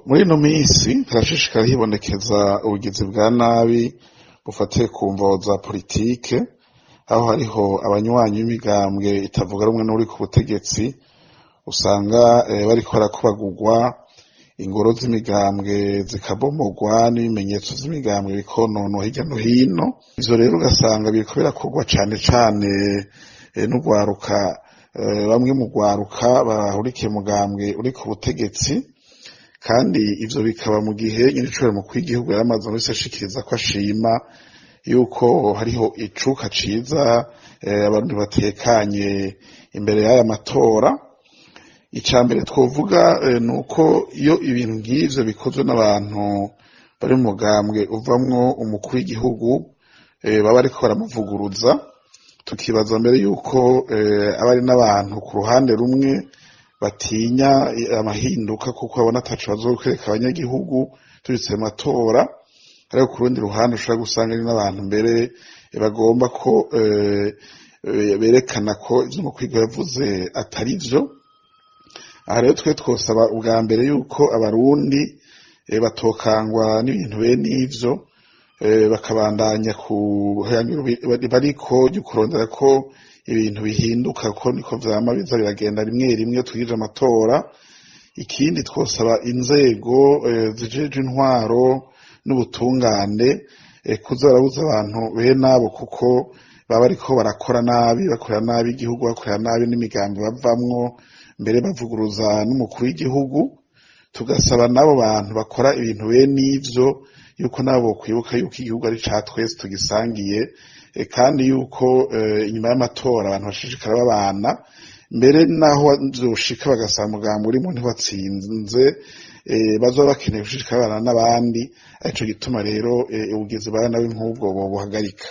Muri ino minsi harashishikara hibonekeza ubugizi bwa nabi bufatiye ku mvo za politike, aho hariho abanywanyi b'imigambwe itavuga rumwe n'uri ku butegetsi usanga bariko barakubagurwa, ingoro z'imigambwe zikabomogwa n'ibimenyetso vy'imigambwe bikononwa hirya no hino. Ivyo rero ugasanga biriko birakorwa cane cane n'urwaruka, bamwe mu rwaruka bahurikiye mugambwe uri ku butegetsi, kandi ivyo bikaba mu gihe nyir'icubahiro mukuru w'igihugu yaramaze wese ashikiriza ko ashima yuko hariho icuka ciza, abantu batekanye imbere y'aya matora. Icambere twovuga nuko iyo ibintu nk'ivyo bikozwe n'abantu bari mu mugambwe uvamwo umukuru w'igihugu baba bariko baramuvuguruza, tukibaza mbere yuko aba ari n'abantu ku ruhande rumwe batinya amahinduka kuko babona ataco bazokwereka abanyagihugu turitse mu matora, ariko ku rundi ruhande ushobora gusanga ari n'abantu mbere bagomba ko berekana ko ivyo umukuru w'igihugu yavuze atari vyo. Aha rero twe twosaba ubwa mbere yuko abarundi batokangwa n'ibintu bene ivyo, bakabandanya bariko kurondera ko ibintu bihinduka, ko niko vyama biza biragenda rimwe rimwe twigije amatora. Ikindi twosaba inzego zijejwe intwaro n'ubutungane kuza barabuza abantu bene abo, kuko baba bariko barakora nabi, bakorera nabi igihugu, bakorera nabi n'imigambi bavamwo, mbere bavuguruza n'umukuru w'igihugu. Tugasaba n'abo bantu bakora ibintu bene ivyo yuko nabo kwibuka yuko igihugu ari ca twese tugisangiye, kandi yuko inyuma y'amatora abantu bashishikara babana, mbere naho vyoshika bagasaba umugambi urimo ntiwatsinze, bazoba bakeneye gushishikara babana n'abandi. Arico gituma rero ubugizi bwa nabi nk'ubwo bobuhagarika.